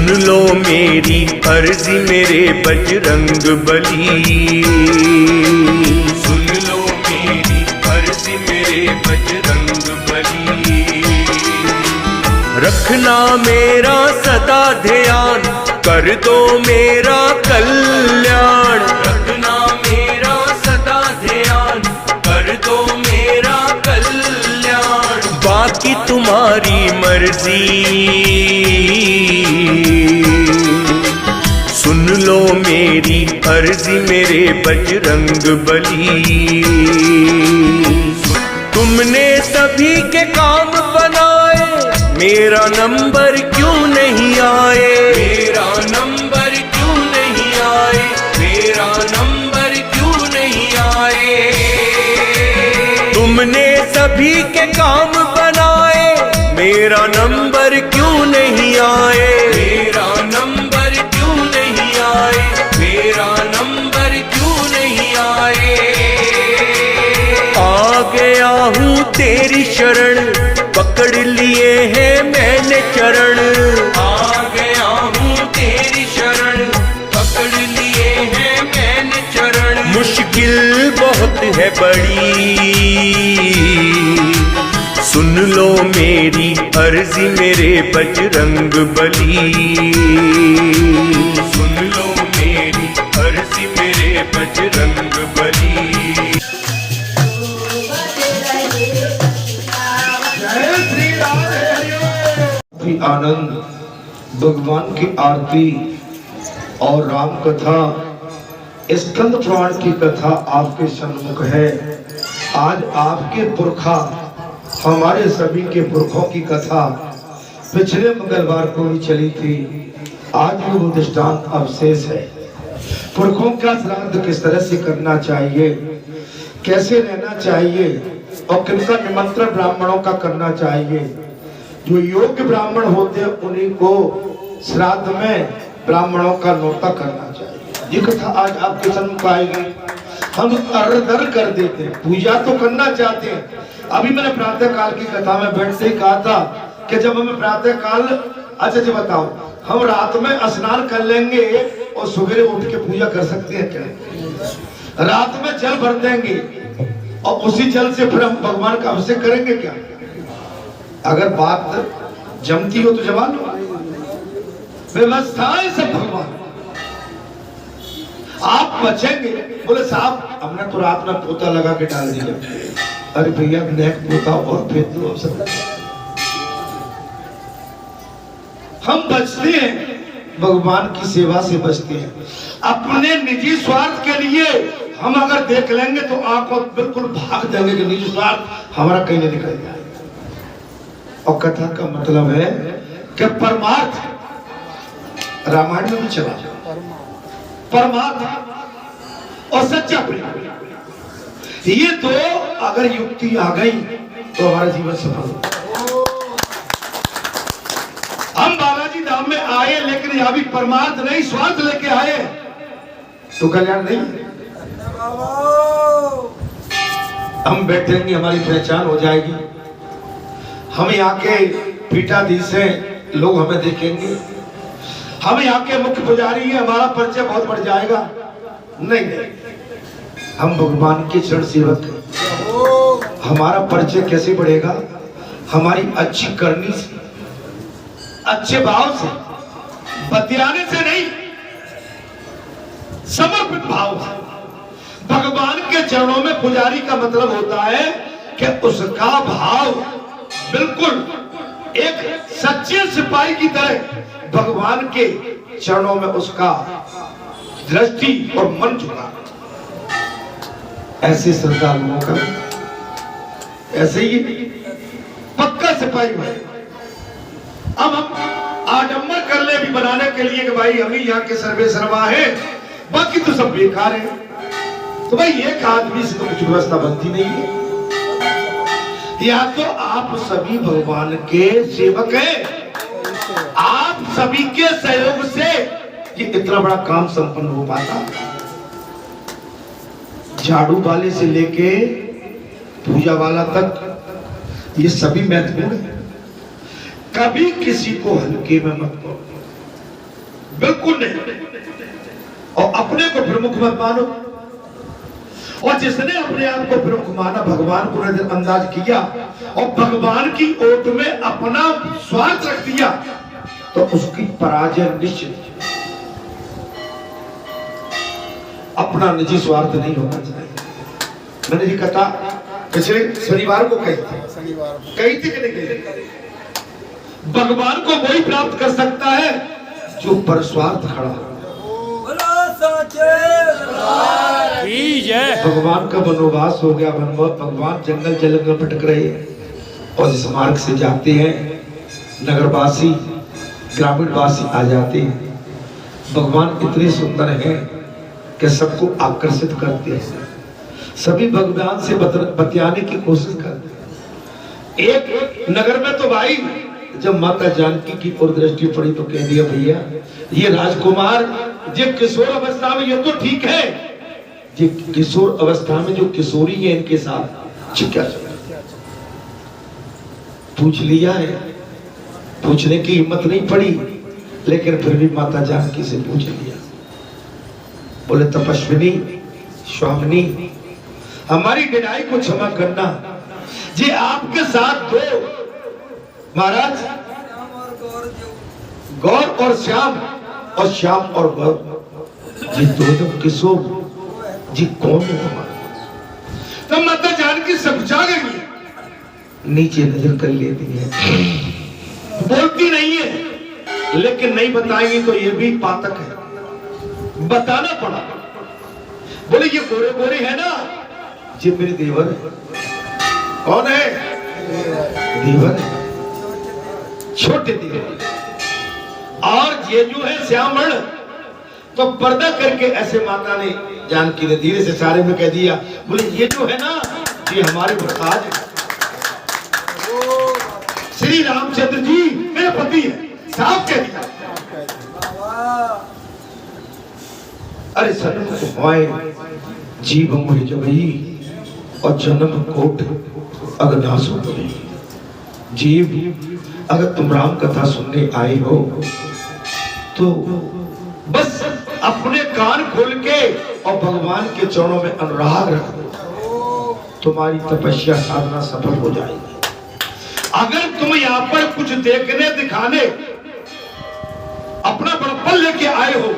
सुन लो मेरी अर्जी मेरे बजरंग बली, सुन लो मेरी अर्जी मेरे बजरंग बली। रखना मेरा सदा ध्यान, कर दो मेरा कल्याण। रखना मेरा सदा ध्यान, कर दो मेरा कल्याण। बाकी तुम्हारी मर्जी, सुन लो मेरी अर्जी मेरे बजरंग बली। तुमने सभी के काम बनाए, मेरा नंबर क्यों नहीं आए? मेरा नंबर क्यों नहीं आए? मेरा नंबर क्यों नहीं आए? तुमने सभी के काम बनाए, मेरा नंबर क्यों नहीं आए? मेरा नंबर क्यों नहीं आए? मेरा नंबर क्यों नहीं आए? आ गया हूँ तेरी शरण, पकड़ लिए हैं मैंने चरण। आ गया हूँ तेरी शरण, पकड़ लिए हैं मैंने चरण। मुश्किल बहुत है बड़ी, सुन लो मेरी अर्जी मेरे बजरंग बली। सुन लो मेरी अर्जी मेरे बजरंग बली। आनंद, भगवान की आरती और राम कथा, स्कंद पुराण की कथा आपके सम्मुख है। आज आपके पुरखा, हमारे सभी के पुरखों की कथा पिछले मंगलवार को भी चली थी। आज भी वो दृष्टांत अवशेष है। पुरखों का श्राद्ध किस तरह से करना चाहिए, कैसे रहना चाहिए और किनका निमंत्रण ब्राह्मणों का करना चाहिए। जो योग्य ब्राह्मण होते हैं उन्हीं को श्राद्ध में ब्राह्मणों का नोता करना चाहिए। ये कथा आज आपके सम्मुख आएगी। हम अर्धर कर देते हैं, पूजा तो करना चाहते हैं। अभी मैंने प्रातः काल की कथा में बैठते ही कहा था कि जब हमें प्रातः काल, अच्छा जी बताओ, हम रात में स्नान कर लेंगे और सवेरे उठ के पूजा कर सकते हैं क्या? रात में जल भर देंगे और उसी जल से फिर हम भगवान का अभिषेक करेंगे क्या? अगर बात जमती हो तो जमा लो, व्यवस्थाएं सब भगवान। आप बचेंगे, बोले साहब हमने तो रात में पोता लगा के डाल दिया। अरे भैया नेक पोता और फिर दो सब। हम बचते हैं, भगवान की सेवा से बचते हैं। अपने निजी स्वार्थ के लिए हम अगर देख लेंगे तो आंखों बिल्कुल भाग देंगे कि निजी स्वार्थ हमारा कहीं नहीं निकल जाए। और कथा का मतलब है कि परमार्थ रामायण में भी चला, परमार्थ और सच्चा प्रेम, ये दो अगर युक्ति आ गई तो हमारा जीवन सफल हो। हम बालाजी धाम में आए लेकिन यहाँ भी परमार्थ नहीं स्वार्थ लेके आए तो कल्याण नहीं। हम बैठेंगे, हमारी पहचान हो जाएगी। हम यहाँ के पीठाधीश हैं, लोग हमें देखेंगे। हम यहाँ के मुख्य पुजारी हैं, हमारा परिचय बहुत बढ़ जाएगा। नहीं नहीं, हम भगवान के चरण सेवक हैं। हमारा परिचय कैसे बढ़ेगा? हमारी अच्छी करनी से, अच्छे भाव से, बतियाने से नहीं, समर्पित भाव से। भगवान के चरणों में पुजारी का मतलब होता है कि उसका भाव बिल्कुल एक सच्चे सिपाही की तरह भगवान के चरणों में उसका दृष्टि और मन झुका। ऐसे श्रद्धालुओं का ऐसे ही पक्का सिपाही है। अब हम आडंबर कर ले भी बनाने के लिए कि भाई हम ही यहाँ के सर्वे सर्वा है, बाकी तो सब बेकार है। तो भाई एक आदमी से तो कुछ व्यवस्था बनती नहीं है। या तो आप सभी भगवान के सेवक हैं, आप सभी के सहयोग से ये इतना बड़ा काम संपन्न हो पाता। झाड़ू वाले से लेके पूजा वाला तक ये सभी महत्वपूर्ण है। कभी किसी को हल्के में मत करो। बिल्कुल नहीं। और अपने को प्रमुख मत मानो। और जिसने अपने आप को प्रमुख माना, भगवान को नजरअंदाज किया और भगवान की ओट में अपना स्वार्थ रख दिया, तो उसकी पराजय निश्चित। अपना निजी स्वार्थ नहीं होना चाहिए। मैंने ये कथा पिछले शनिवार को कही थी कि नहीं कही? भगवान को वही प्राप्त कर सकता है जो पर स्वार्थ खड़ा है। भगवान का वनवास हो गया, भगवान जंगल जंगल भटक रहे और इस मार्ग से जाते हैं, नगरवासी ग्रामीणवासी आ जाते हैं। भगवान इतने सुंदर हैं कि सबको आकर्षित करते हैं, सभी भगवान से बतियाने की कोशिश करते हैं। एक नगर में तो भाई जब माता जानकी की ओर दृष्टि पड़ी तो कह दिया, भैया ये राजकुमार ये किशोर अवस्था में ये तो ठीक है, ये किशोर अवस्था में जो किशोरी है इनके साथ क्या पूछ लिया है। पूछने की हिम्मत नहीं पड़ी, लेकिन फिर भी माता जानकी से पूछ लिया। बोले तपस्विनी स्वामिनी, हमारी ढिलाई को क्षमा करना, जी आपके साथ दो महाराज गौर और श्याम और श्याम और गौर, ये दोनों किशोर जी कौन है हमारे? तब माता जानकी समझा गई, नीचे नजर कर लेती है, बोलती नहीं है, लेकिन नहीं बताएंगी तो ये भी पातक है, बताना पड़ा। बोले ये गोरे गोरे है ना, ये मेरे देवर है। कौन है? देवर है, छोटे देवर। और ये जो है श्यामण, तो पर्दा करके ऐसे माता ने जानकी ने धीरे से सारे में कह दिया, बोले ये जो है ना ये हमारे भरताज है, श्री रामचंद्र जी मेरे पति है, साफ कह दिया। अरे सन्म जीव मोहि जबई और जन्म कोट अगनास हो गई। जीव अगर तुम राम कथा सुनने आए हो तो बस अपने कान खोल के और भगवान के चरणों में अनुराग रखो, तुम्हारी तपस्या साधना सफल हो जाएगी। अगर तुम यहाँ पर कुछ देखने दिखाने अपना बड़प्पन लेके आए हो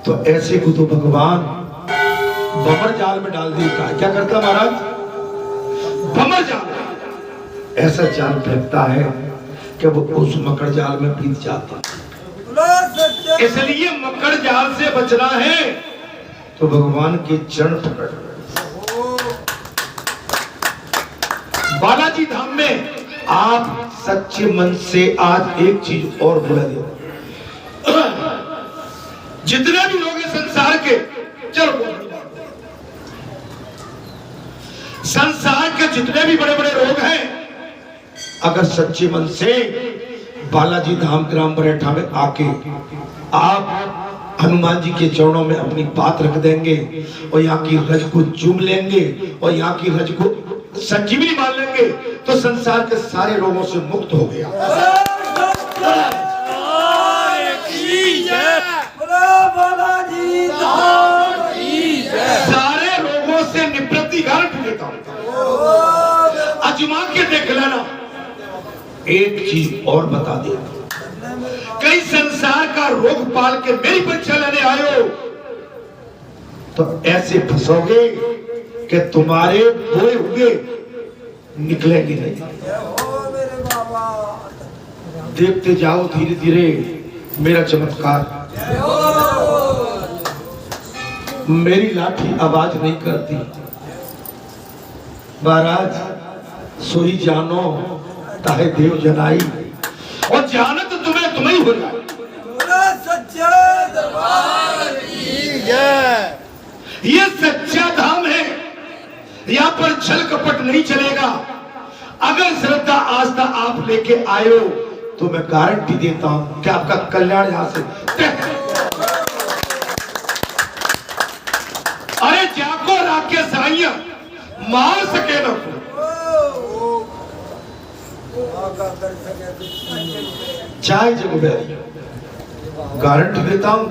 तो ऐसे को तो भगवान भंवर जाल में डाल देता। क्या करता महाराज? भंवर जाल, ऐसा जाल फेंकता है कि वो उस मकड़ जाल में बीत जाता। इसलिए मकड़ जाल से बचना है तो भगवान के चरण पकड़। बालाजी धाम में आप सच्चे मन से आज एक चीज और बोला दे, जितने भी लोग हैं संसार के, चलो संसार के जितने भी बड़े बड़े रोग हैं, अगर सच्चे मन से बालाजी धाम ग्राम बरेठा में आके आप हनुमान जी के चरणों में अपनी बात रख देंगे और यहाँ की रज को चूम लेंगे और यहाँ की रज को संजीवनी मान लेंगे तो संसार के सारे रोगों से मुक्त हो गया। सारे रोगों से निवृत्ति गारंटी देता हूं, अजमा के देख लेना। एक चीज और बता दे, कई संसार का रोग पाल के मेरी परीक्षा लेने आए हो तो ऐसे फंसोगे कि तुम्हारे बोए हुए निकलेंगे नहीं। देखते जाओ धीरे धीरे मेरा चमत्कार। मेरी लाठी आवाज नहीं करती महाराज, सोई जानो ताहे देव जनाई, और जानत तुम्हें तुम्हें हो जाए। ये सच्चा धाम है, यहाँ पर छल कपट नहीं चलेगा। अगर श्रद्धा आस्था आप लेके आए हो तो मैं गारंटी देता हूं कि आपका कल्याण यहां से। अरे जाको राके साइया मार सके न चाहे जग गारंटी देता हूं,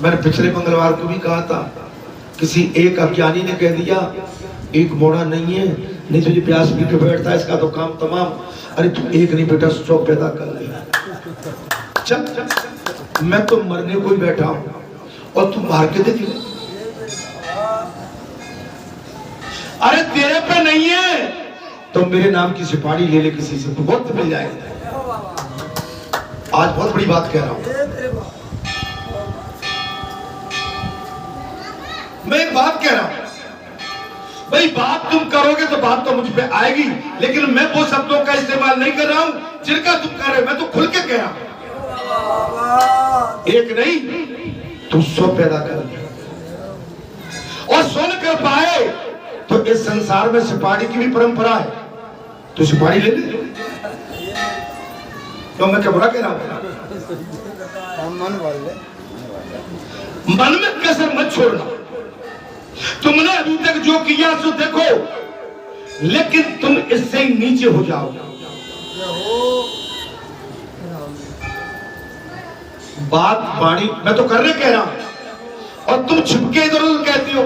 मैंने पिछले मंगलवार को भी कहा था, किसी एक अज्ञानी ने कह दिया एक मोड़ा नहीं है, नहीं तो ये प्यास पी के बैठता है, इसका तो काम तमाम। अरे तू एक नहीं बेटा 100 पैदा कर ले। चल मैं तो मरने को ही बैठा हूं और तू मार के देख ले। अरे तेरे पे नहीं है तो मेरे नाम की सुपारी ले ले किसी से, तो बहुत मिल जाएगा। आज बहुत बड़ी बात कह रहा हूं, मैं एक बात कह रहा हूं भाई, बात तुम करोगे तो बात तो मुझ पे आएगी, लेकिन मैं वो शब्दों का इस्तेमाल नहीं कर रहा हूं जिनका तुम कर रहे हो। मैं तो खुल के कह रहा हूं, एक नहीं तू 100 पैदा कर, और सुन कर पाए तो इस संसार में सुपारी की भी परंपरा है, तो सुपारी ले ले। तो मैं क्या बुरा कह रहा हूं? मन में कसर मत छोड़ना। तुमने अभी तक जो किया सो देखो, लेकिन तुम इससे ही नीचे हो जाओ। बात वाणी मैं तो करने कह रहा हूं और तुम छिपके इधर उधर कहती हो।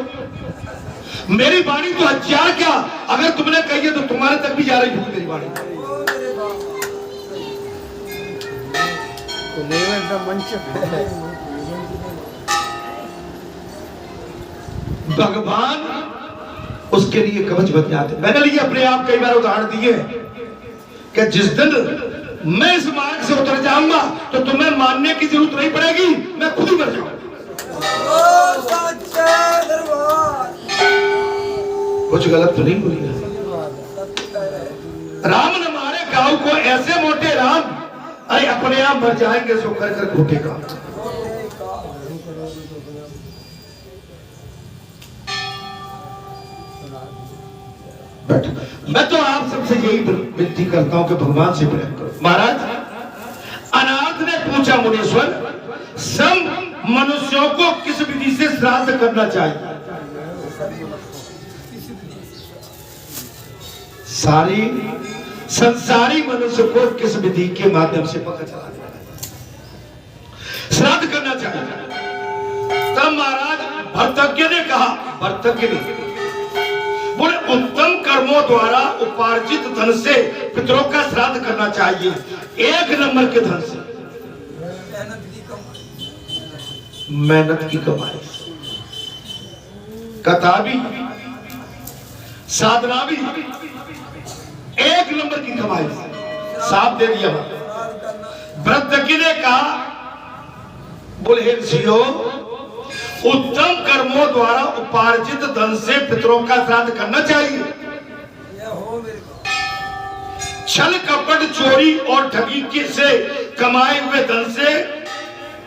मेरी वाणी तो हजार क्या, अगर तुमने कही है तो तुम्हारे तक भी जा रही होगी मेरी वाणी। भगवान उसके लिए कवच बन जाते। मैंने लिए अपने आप कई बार उदाहरण दिए कि जिस दिन मैं इस मार्ग से उतर जाऊंगा तो तुम्हें मानने की जरूरत नहीं पड़ेगी, मैं खुद ही मर जाऊंगा। कुछ गलत तो नहीं बोली? राम ने मारे गांव को ऐसे मोटे राम, अरे अपने आप मर जाएंगे सो कर कर घूटे का। मैं तो आप सबसे यही विनती करता हूं कि भगवान से प्रेम करो। महाराज अनाथ ने पूछा, मुनीश्वर सब मनुष्यों को किस विधि से श्राद्ध करना चाहिए? सारी संसारी मनुष्य को किस विधि के माध्यम से पता चला श्राद्ध करना चाहिए? तब महाराज भर्तज्ञ ने कहा, भर्तज्ञ ने बोले उत्तम कर्मों द्वारा उपार्जित धन से पितरों का श्राद्ध करना चाहिए, 1 नंबर के धन से, मेहनत की कमाई, कथा भी साधना भी 1 नंबर की कमाई, साफ दे दिया। भृत्यज्ञ ने कहा, बोले हे ऋषियों उत्तम कर्मों द्वारा उपार्जित धन से पितरों का श्राद्ध करना चाहिए। छल कपट चोरी और ठगी के से कमाए हुए धन से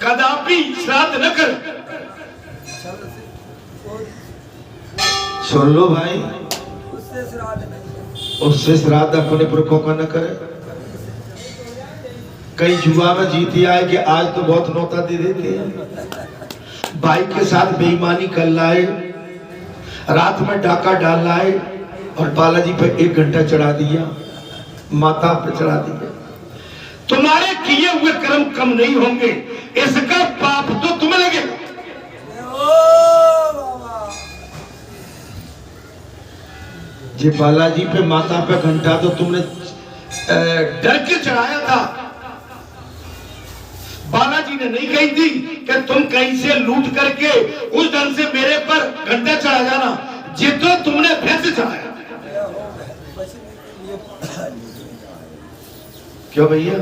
कदापि श्राद्ध न कर। सुन लो भाई, उससे श्राद्ध अपने पुरखों का न करे। कई जुआ में जीती आए कि आज तो बहुत नौता दे देते हैं, भाई के साथ बेईमानी कर लाए, रात में डाका डाल लाए और बालाजी पे 1 घंटा चढ़ा दिया, माता पे चढ़ा दिया। तुम्हारे किए हुए कर्म कम नहीं होंगे, इसका पाप तो तुम्हें लगेगा। जी बालाजी पे माता पे घंटा तो तुमने डर के चढ़ाया था। बालाजी ने नहीं कही थी कि तुम कहीं से लूट करके उस धन से मेरे पर घंटा चढ़ा जाना, जितना तुमने पैसे चढ़ाया। क्यों भैया?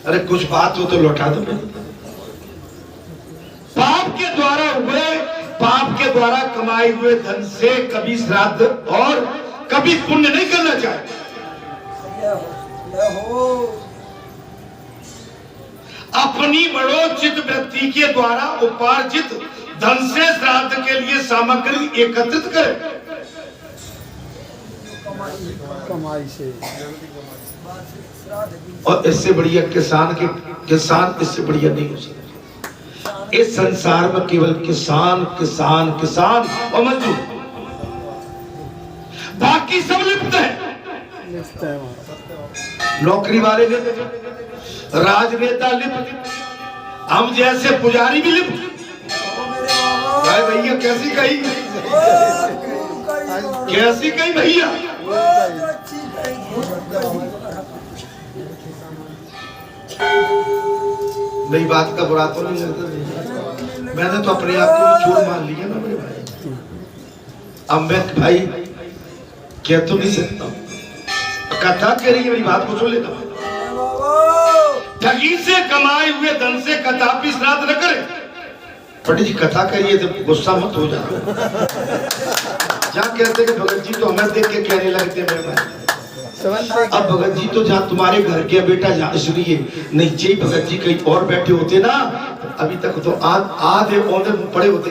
अरे कुछ बात हो तो लौटा दो। पाप के द्वारा हुए, पाप के द्वारा कमाए हुए धन से कभी श्राद्ध और कभी पुण्य नहीं करना चाहिए। अपनी बड़ोचित वृत्ति के द्वारा उपार्जित धन से श्राद्ध के लिए सामग्री एकत्रित करें। कमाई से और इससे बढ़िया किसान इससे बढ़िया नहीं हो सकता। इस संसार में केवल किसान किसान किसान और मजदूर, बाकी सब लिप्त है। नौकरी वाले लिप, राजनेता लिप, हम जैसे पुजारी भी लिप। भाई भैया कैसी कही, कैसी कही भैया। मेरी बात का बुरा तो नहीं लगता, मैंने तो अपने आप को चोर मान लिया ना मेरे भाई। अब मैं भाई कह तो नहीं सकता, कथा कह रही है, मेरी बात को सुन लेना। ठगी से कमाए हुए धन से कदापि श्राद्ध न करे। पंडित जी कथा करिए तो गुस्सा मत हो जाना। जहाँ कहते कि भगत जी तो हमें देख के कहने लगते मेरे भाई। अब भगत जी तो जहाँ तुम्हारे घर के बेटा जहाँ इसलिए नहीं चाहिए, भगत जी कहीं और बैठे होते ना अभी तक तो आधे औंधे पड़े होते।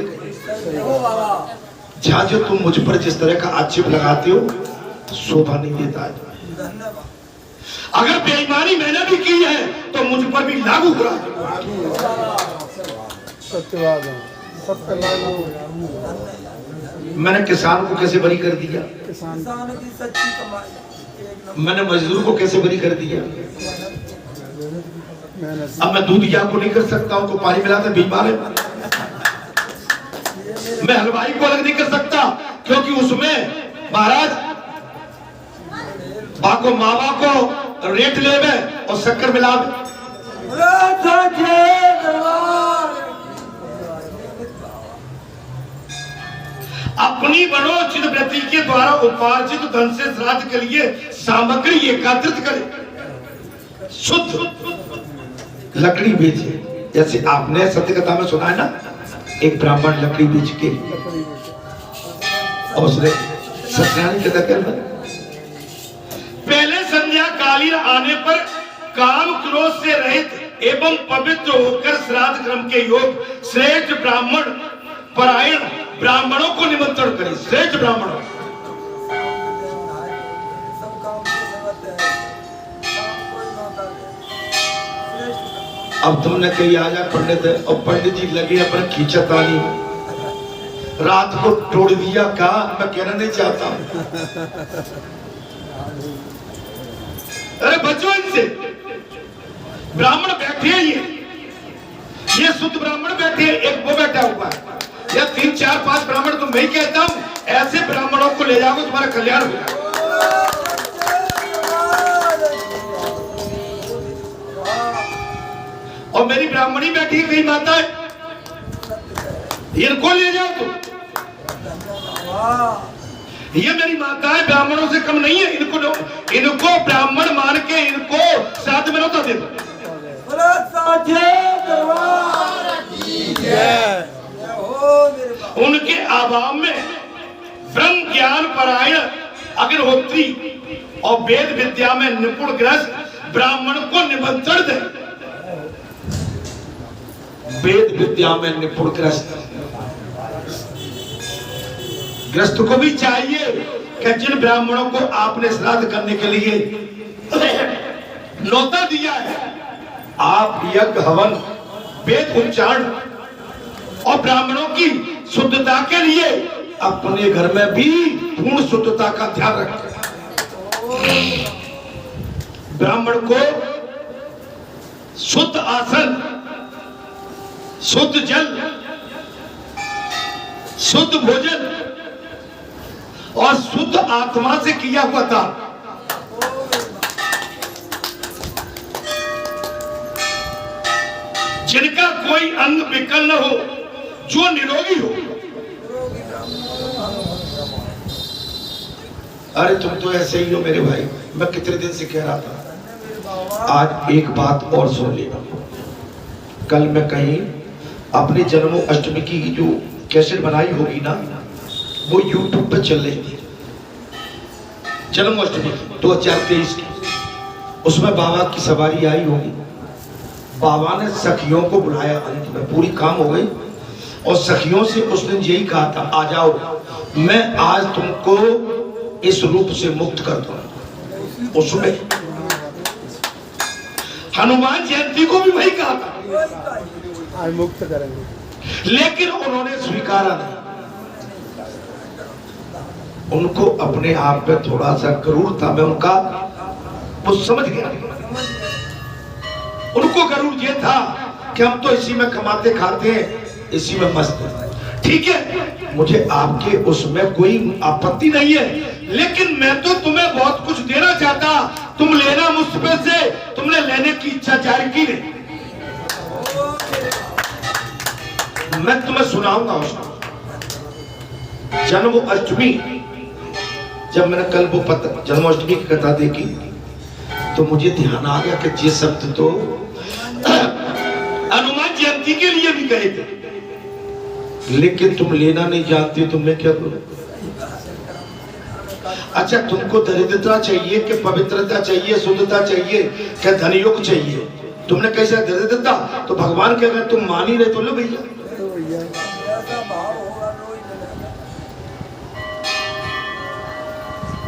जहाँ जो तुम मुझ पर जिस तरह का आक्षेप लगाते हो शोभा नहीं देता है। अगर बेईमानी मैंने भी की है तो मुझ पर भी लागू हो रहा है। सत्यवाद सत्य लागू। मैंने किसान को कैसे बरी कर दिया, किसान की सच्ची कमाई। मैंने मजदूर को कैसे बरी कर दिया। मेहनत अब मैं दूध या को नहीं कर सकता हूँ तो पानी मिलाते बीमार है। मैं हलवाई को अलग नहीं कर सकता क्योंकि उसमें महाराज बाको मावा को रेट ले और शक्कर मिला दे। अपनी मनोचित वृत्ति के द्वारा उपार्जित धन से श्राद्ध के लिए सामग्री एकत्रित करे, शुद्ध लकड़ी बेचे। जैसे आपने सत्य कथा में सुना है ना, एक ब्राह्मण लकड़ी बेच के और उसने सत्यानारायण कथा कर पहले संध्या कालीन आने पर काम क्रोध से रहित एवं पवित्र होकर श्राद्ध क्रम के योग श्रेष्ठ ब्राह्मण परायण ब्राह्मणों को निमंत्रण करें। श्रेष्ठ ब्राह्मणों अब तुमने कही आ जा पंडित, और पंडित जी लगे अपने खींचतानी रात को तोड़ दिया। कहा मैं कहना नहीं चाहता। अरे बचो इनसे। ब्राह्मण बैठे हैं, ये शुद्ध ब्राह्मण बैठे हैं, एक वो बैठा हुआ है या 3 4 5 ब्राह्मण। तो मैं ही कहता हूं ऐसे ब्राह्मणों को ले जाओगे तुम्हारा कल्याण हो जाएगा। और मेरी ब्राह्मणी बैठी कहीं माता है, इनको ले जाओ तुम। ये मेरी माता है, ब्राह्मणों से कम नहीं है। इनको ब्राह्मण मान के इनको श्राद्ध में नौता दे दो। उनके अभाव में ब्रह्म ज्ञान परायण अग्निहोत्री और वेद विद्या में निपुण ग्रस्त ब्राह्मण को निमंत्रण दे। वेद विद्या में निपुण ग्रस्त को भी चाहिए कि जिन ब्राह्मणों को आपने श्राद्ध करने के लिए न्योता दिया है, आप यज्ञ हवन वेद उच्चारण और ब्राह्मणों की शुद्धता के लिए अपने घर में भी पूर्ण शुद्धता का ध्यान रखें। ब्राह्मण को शुद्ध आसन, शुद्ध जल, शुद्ध भोजन और शुद्ध आत्मा से किया हुआ था। जिनका कोई अंग विकल न हो, जो निरोगी हो। अरे तुम तो ऐसे ही हो मेरे भाई, मैं कितने दिन से कह रहा था। आज एक बात और सुन लेना। कल मैं कहीं अपने जन्माष्टमी की जो कैसेट बनाई होगी ना, वो YouTube पे चल रही थी। जन्माष्टमी 2023 की, उसमें बाबा की सवारी आई होगी। बाबा ने सखियों को बुलाया, अंत में पूरी काम हो गई और सखियों से उस दिन यही कहा था, आ जाओ, मैं आज तुमको इस रूप से मुक्त कर दूंगा। उसमें हनुमान जयंती को भी वही कहा था, आज मुक्त करेंगे, लेकिन उन्होंने स्वीकारा नहीं। उनको अपने आप पे थोड़ा सा गरूर था, मैं उनका वो समझ गया। उनको गरूर ये था कि हम तो इसी में कमाते खाते हैं, इसी में मस्त हैं। ठीक है, मुझे आपके उसमें कोई आपत्ति नहीं है, लेकिन मैं तो तुम्हें बहुत कुछ देना चाहता, तुम लेना मुझ पे से, तुमने लेने की इच्छा जाहिर की नहीं। मैं तुम्हें सुनाऊंगा उसको। जन्माष्टमी, जब मैंने कल वो जन्माष्टमी की कथा देखी तो मुझे ध्यान आ गया कि ये शब्द तो हनुमान जयंती के लिए भी कहे थे, लेकिन तुम लेना नहीं जानती, तुमने क्या बोला? अच्छा, तुमको दरिद्रता चाहिए कि पवित्रता चाहिए, शुद्धता चाहिए क्या धनयुग चाहिए? तुमने कैसे दरिद्रता? तो भगवान के अगर तुम मान ही रहे तो लो भैया।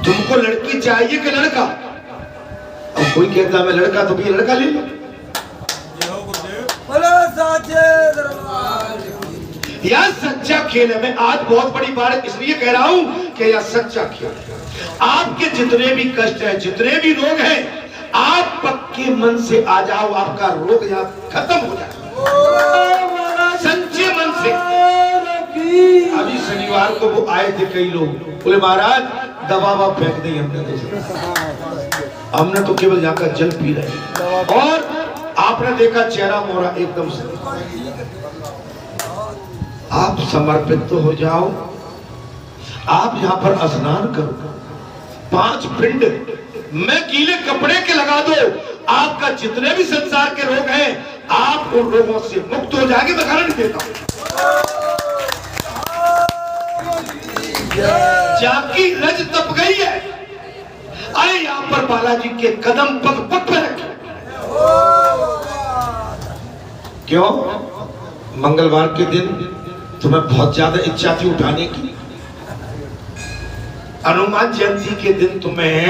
तुमको लड़की चाहिए कि लड़का? अब कोई कहता मैं लड़का, तो भैया लड़का ले लो। यह सच्चा खेल है। मैं आज बहुत बड़ी बात इसलिए कह रहा हूं कि यह सच्चा खेल है। आपके जितने भी कष्ट हैं, जितने भी रोग हैं, आप पक्के मन से आ जाओ, आपका रोग यहाँ खत्म हो जाए सच्चे मन से। अभी शनिवार को वो आए थे कई लोग, बोले महाराज दवा फेंक दी हमने तो केवल यहाँ का जल पी रहे, और आपने देखा चेहरा मोरा एकदम से। आप समर्पित तो हो जाओ, आप यहाँ पर स्नान करो, 5 पिंड मैं गीले कपड़े के लगा दो, आपका जितने भी संसार के रोग हैं आप उन रोगों से मुक्त हो जाएंगे। मैं कारण देता हूं। जाकी रज तप गई है, आए यहाँ पर बालाजी के कदम पग पग पे रखे। क्यों? मंगलवार के दिन तुम्हें बहुत ज्यादा इच्छा थी उठाने की, हनुमान जयंती के दिन तुम्हें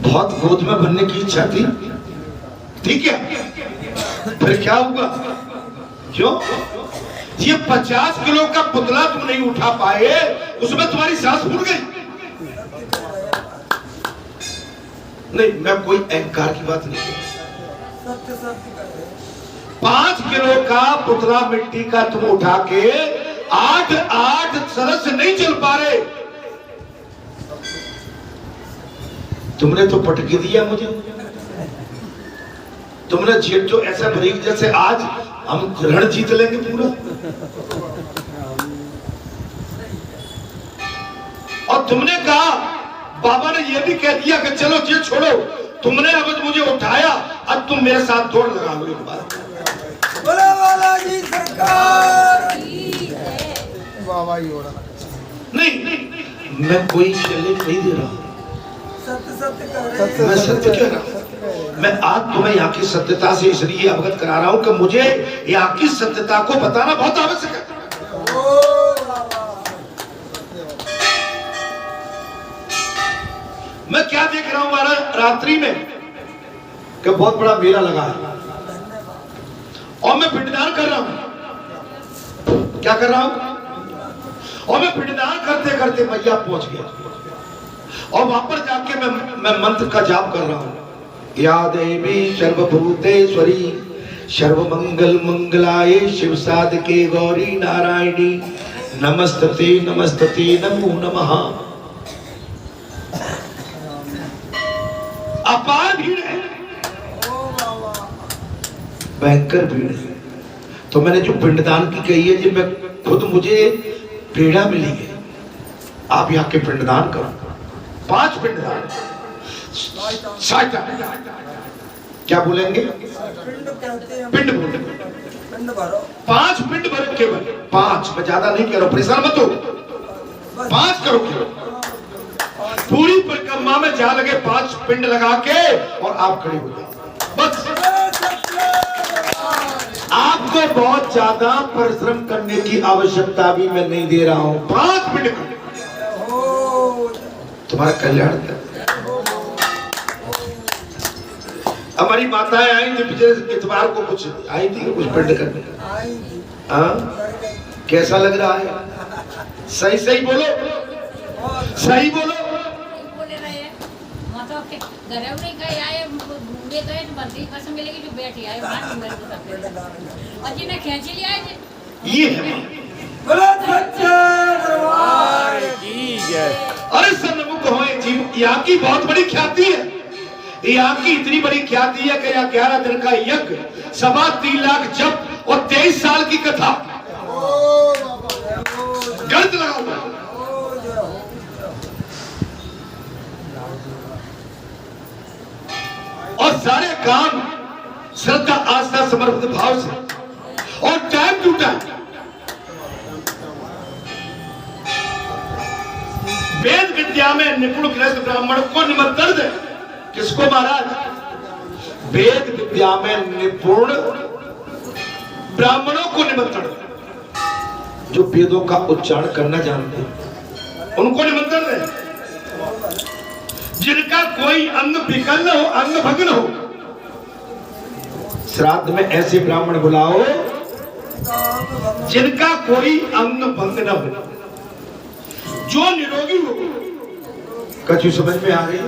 बहुत गोद में भरने की इच्छा थी, ठीक है? फिर क्या हुआ? क्यों? ये 50 किलो का पुतला तुम नहीं उठा पाए, उसमें तुम्हारी सांस फूट गई। नहीं, मैं कोई अहंकार की बात नहीं कर रहा। 5 किलो का पुतला मिट्टी का तुम उठा के 8 सरस से नहीं चल पा रहे, तुमने तो पटकी दिया मुझे। तुमने जीत जो ऐसा भरी जैसे आज हम रण जीत लेंगे पूरा। और तुमने कहा, बाबा ने यह भी कह दिया कि चलो ये छोड़ो, तुमने अब मुझे उठाया, अब तुम मेरे साथ दौड़ लगा लो एक बार। बालाजी सरकार बाबा ही हो रहा। नहीं, मैं कोई चैलेंज नहीं दे रहा, मैं सत्य कह रहा हूं। मैं आज तुम्हें यहाँ की सत्यता से इसलिए अवगत करा रहा हूं कि मुझे यहाँ की सत्यता को बताना बहुत आवश्यक है। मैं क्या देख रहा हूं महाराज रात्रि में कि बहुत बड़ा मेला लगा है, और मैं पिंडदान कर रहा हूं। क्या कर रहा हूं? और मैं पिंडदान करते करते मैया पहुंच गया, और वहां पर जाके मैं मंत्र का जाप कर रहा हूं। या देवी सर्वभूतेश्वरी सर्वमंगल मंगलाय शिव साधके गौरी नारायणी नमस्तते नमस्तते नमो नमः। अपार भीड़ है, भयंकर भीड़ है। तो मैंने जो पिंडदान की कही है, जी मैं खुद मुझे प्रेरणा मिली है, आप यहाँ के पिंडदान करो। 5 पिंडदान, क्या बोलेंगे? पिंड बोलेंगे। 5 पिंड भरो, केवल 5, मैं ज्यादा नहीं कह रहा हूं, परेशान मत हो। 5 करो केवल, पूरी परिक्रमा में जहां लगे 5 पिंड लगा के और आप खड़े हो जाओ बस। आपको बहुत ज्यादा परिश्रम करने की आवश्यकता भी मैं नहीं दे रहा हूं। 5 पिंड तुम्हारा कल्याण कर। हमारी माताएं आई थी पिछले इतवार को, कुछ आई थी कुछ पिंड करने। हाँ, कैसा लग रहा है? सही सही बोलो। सही बोलो। बोले रहे मतलब के घरे नहीं कहीं आए घूमे गए तो बंदी कसम मिलेगी जो बैठी आए वहां मेरे को सब और जिन्हें खींच लिया है ये है बोलो सच्चे दरबार की जय। अरे सन्मुख हो जीव, यहाँ की बहुत बड़ी ख्याति है। यहाँ की इतनी बड़ी ख्याति है कि 11 दिन का यज्ञ, 3.25 लाख जप और 23 साल की कथा गलत लगा हुआ। और सारे काम श्रद्धा आस्था समर्पित भाव से और टाइम टू टाइम। वेद विद्या में निपुण गृहस्थ ब्राह्मण को निमंत्रण दे। किसको महाराज? वेद विद्या में निपुण ब्राह्मणों को निमंत्रण दे, जो वेदों का उच्चारण करना जानते हैं उनको निमंत्रण दे। जिनका कोई अंग विकल हो, अंग भग्न हो, श्राद्ध में ऐसे ब्राह्मण बुलाओ जिनका कोई अंग भंग न हो, जो निरोगी हो। कछु समझ में आ रही है?